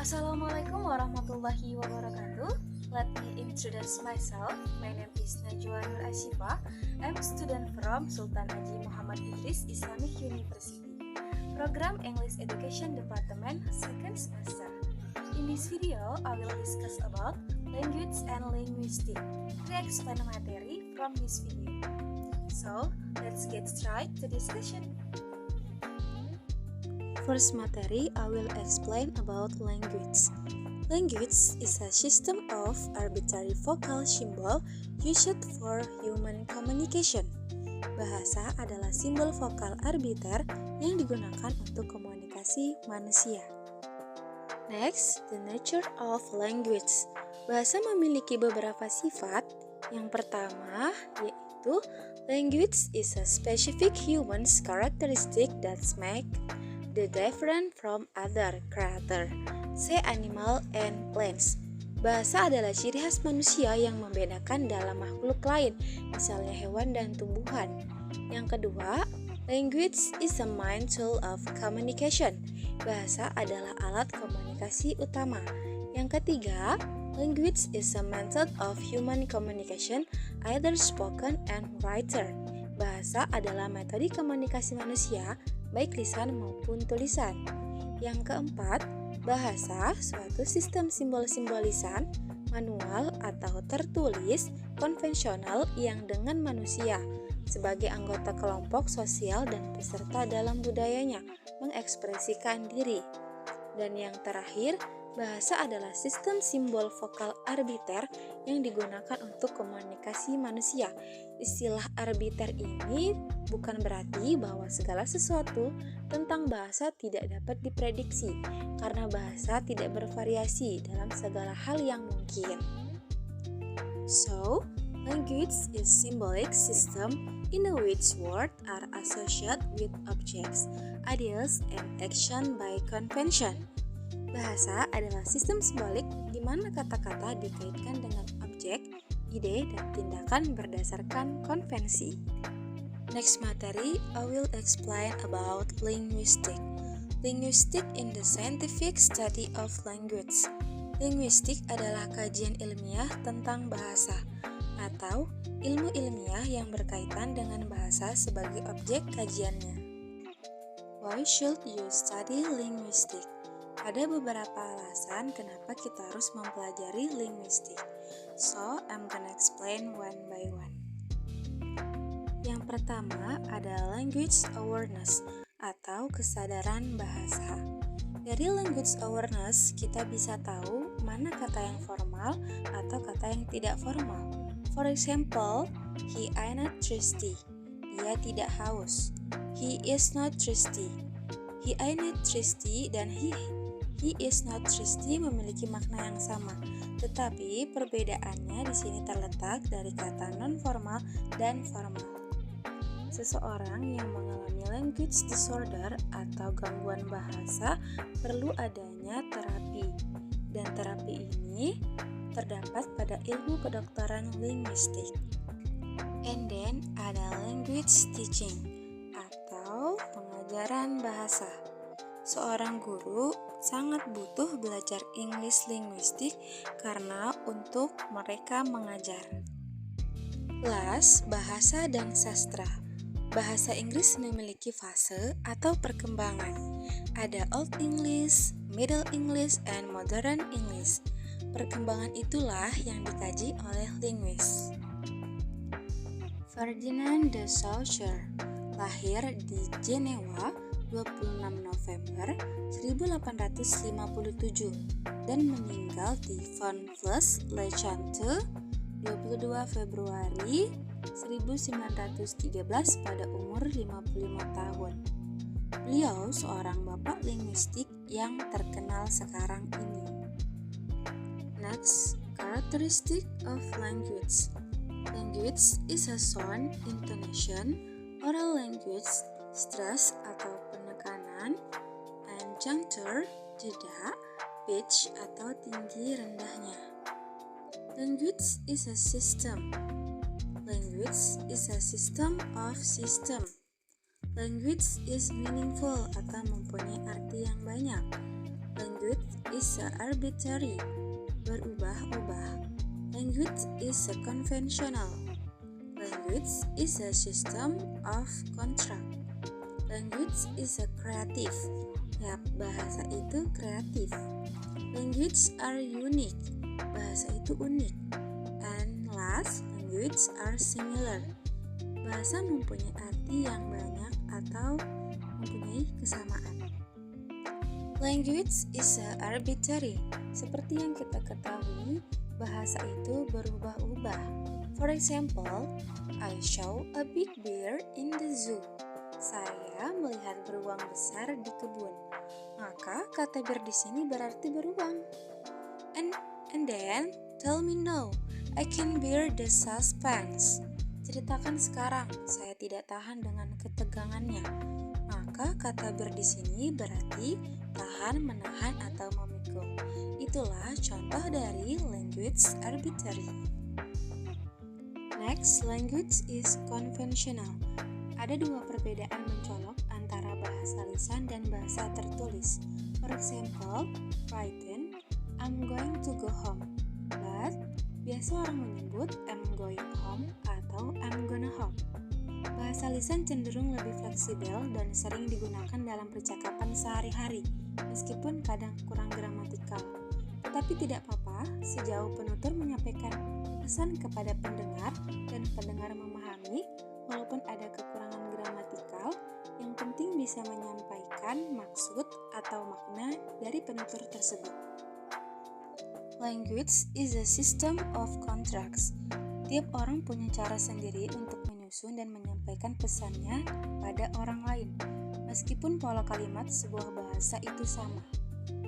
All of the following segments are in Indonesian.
Assalamualaikum warahmatullahi wabarakatuh. Let me introduce myself. My name is Najwa Nur Ashifa. I'm a student from Sultan Haji Muhammad Idris Islamic University, Program English Education Department, second semester. In this video, I will discuss about language and linguistics. Re-explain materi from this video. So, let's get straight to discussion. First materi, I will explain about language. Language is a system of arbitrary vocal symbol used for human communication. Bahasa adalah simbol vokal arbiter yang digunakan untuk komunikasi manusia. Next, the nature of language. Bahasa memiliki beberapa sifat. Yang pertama, yaitu language is a specific human characteristic that make the different from other creature, say animal and plants. Bahasa adalah ciri khas manusia yang membedakan dalam makhluk lain, misalnya hewan dan tumbuhan. Yang kedua, language is a main tool of communication. Bahasa adalah alat komunikasi utama. Yang ketiga, language is a method of human communication, either spoken and written. Bahasa adalah metode komunikasi manusia, baik lisan maupun tulisan. Yang keempat, bahasa suatu sistem simbol-simbol lisan, manual atau tertulis, konvensional yang dengan manusia sebagai anggota kelompok sosial dan peserta dalam budayanya mengekspresikan diri. Dan yang terakhir, bahasa adalah sistem simbol vokal arbiter yang digunakan untuk komunikasi manusia. Istilah arbiter ini bukan berarti bahwa segala sesuatu tentang bahasa tidak dapat diprediksi, karena bahasa tidak bervariasi dalam segala hal yang mungkin. So, language is symbolic system in which words are associated with objects, ideas, and action by convention. Bahasa adalah sistem simbolik di mana kata-kata dikaitkan dengan objek, ide, dan tindakan berdasarkan konvensi. Next materi, I will explain about linguistics. Linguistics in the scientific study of language. Linguistik adalah kajian ilmiah tentang bahasa atau ilmu ilmiah yang berkaitan dengan bahasa sebagai objek kajiannya. Why should you study linguistics? Ada beberapa alasan kenapa kita harus mempelajari linguistik. So, I'm gonna explain one by one. Yang pertama ada language awareness atau kesadaran bahasa. Dari language awareness, kita bisa tahu mana kata yang formal atau kata yang tidak formal. For example, he is not thirsty. Dia tidak haus. He is not thirsty. He is not thirsty dan he is not thirsty memiliki makna yang sama, tetapi perbedaannya di sini terletak dari kata non-formal dan formal. Seseorang yang mengalami language disorder atau gangguan bahasa perlu adanya terapi, dan terapi ini terdapat pada ilmu kedokteran linguistik. And then ada language teaching atau pengajaran bahasa. Seorang guru sangat butuh belajar English linguistik karena untuk mereka mengajar. Last, bahasa dan sastra. Bahasa Inggris memiliki fase atau perkembangan. Ada Old English, Middle English, and Modern English. Perkembangan itulah yang dikaji oleh linguis. Ferdinand de Saussure lahir di Jenewa 26 November 1857 dan meninggal di Von Fles, Le Chante 22 Februari 1913 pada umur 55 tahun. Beliau seorang bapak linguistik yang terkenal sekarang ini. Next, characteristic of language. Language is a sound, intonation, oral language, stress atau penekanan, and juncture, jeda, pitch atau tinggi rendahnya. Language is a system. Language is a system of system. Language is meaningful atau mempunyai arti yang banyak. Language is arbitrary, berubah-ubah. Language is conventional. Language is a system of contract. Language is creative. Yap, bahasa itu kreatif. Language are unique. Bahasa itu unik. And last, language are similar. Bahasa mempunyai arti yang banyak atau mempunyai kesamaan. Language is arbitrary. Seperti yang kita ketahui, bahasa itu berubah-ubah. For example, I saw a big bear in the zoo. Saya melihat beruang besar di kebun. Maka kata bear di sini berarti beruang. And then tell me now, I can bear the suspense. Ceritakan sekarang, saya tidak tahan dengan ketegangannya. Maka kata bear di sini berarti tahan, menahan atau memikul. Itulah contoh dari language arbitrary. Next, language is conventional. Ada dua perbedaan mencolok antara bahasa lisan dan bahasa tertulis. For example, written, I'm going to go home. But, biasa orang menyebut I'm going home atau I'm gonna home. Bahasa lisan cenderung lebih fleksibel dan sering digunakan dalam percakapan sehari-hari, meskipun kadang kurang gramatikal. Tetapi tidak apa-apa, sejauh penutur menyampaikan pesan kepada pendengar dan pendengar memahami, walaupun ada kekurangan gramatikal, yang penting bisa menyampaikan maksud atau makna dari penutur tersebut. Language is a system of contracts. Tiap orang punya cara sendiri untuk menyusun dan menyampaikan pesannya pada orang lain, meskipun pola kalimat sebuah bahasa itu sama.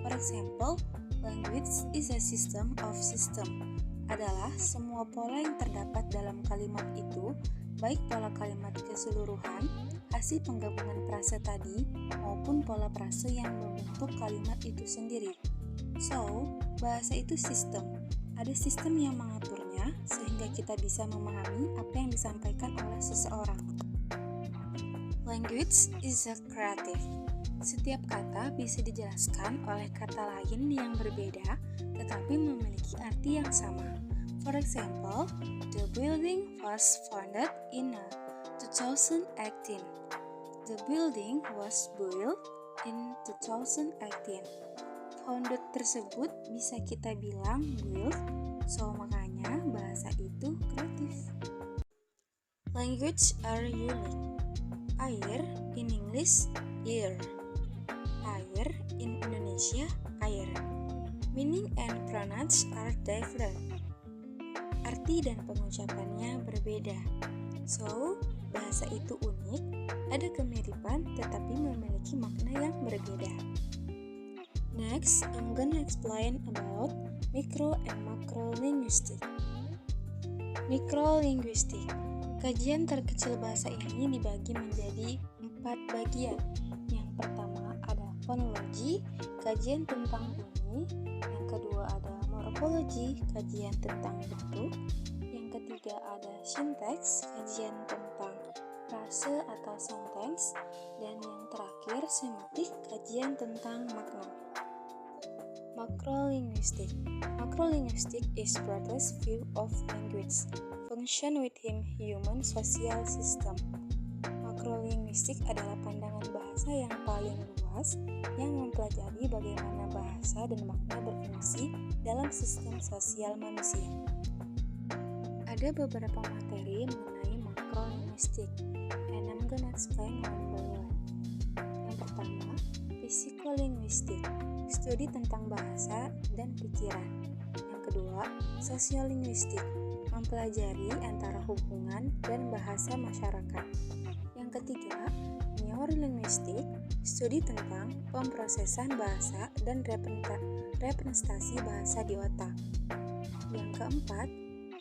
For example, language is a system of system. Adalah semua pola yang terdapat dalam kalimat itu, baik pola kalimat keseluruhan, hasil penggabungan frase tadi, maupun pola frase yang membentuk kalimat itu sendiri. So, bahasa itu sistem. Ada sistem yang mengaturnya sehingga kita bisa memahami apa yang disampaikan oleh seseorang. Language is a creative. Setiap kata bisa dijelaskan oleh kata lain yang berbeda, tetapi memiliki arti yang sama. For example, the building was founded in 2018. The building was built in 2018. Founded tersebut bisa kita bilang built, so makanya bahasa itu kreatif. Language are unique. Air in English, air. Air in Indonesia, air. Meaning and pronouns are different. Arti dan pengucapannya berbeda. So, bahasa itu unik, ada kemiripan tetapi memiliki makna yang berbeda. Next, I'm gonna explain about micro and macro linguistic. Mikrolinguistik. Kajian terkecil bahasa ini dibagi menjadi 4 bagian. Yang pertama ada fonologi, kajian tentang bunyi. Yang kedua ada morfologi, kajian tentang bentuk. Yang ketiga ada sinteks, kajian tentang frase atau sentence. Dan yang terakhir semiotik, kajian tentang makna. Macrolinguistic. Macrolinguistic is broadest view of language, function within human social system. Makrolinguistik adalah pandangan bahasa yang paling luas yang mempelajari bagaimana bahasa dan makna berfungsi dalam sistem sosial manusia. Ada beberapa materi mengenai makrolinguistik, and I'm gonna explain one by one. Yang pertama, psikolinguistik, studi tentang bahasa dan pikiran. Yang kedua, sosiolinguistik, mempelajari antara hubungan dan bahasa masyarakat. Yang ketiga, neurolinguistik, studi tentang pemrosesan bahasa dan representasi bahasa di otak. Yang keempat,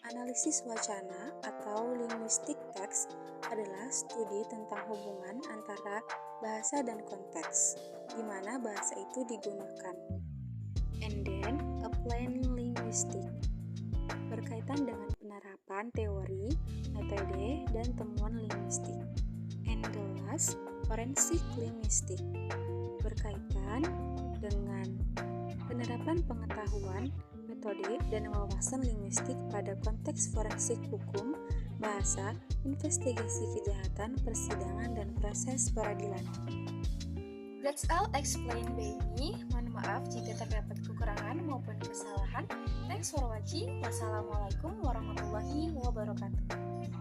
analisis wacana atau linguistik teks adalah studi tentang hubungan antara bahasa dan konteks, di mana bahasa itu digunakan. And then, applied linguistic, berkaitan dengan penerapan teori, metode, dan temuan linguistik. And the last, forensic linguistic, berkaitan dengan penerapan pengetahuan, metode, dan wawasan linguistik pada konteks forensik hukum, bahasa, investigasi kejahatan, persidangan, dan proses peradilan. That's all explained by me. Mohon maaf jika terdapat kekurangan maupun kesalahan. Thanks for watching. Wassalamualaikum warahmatullahi wabarakatuh.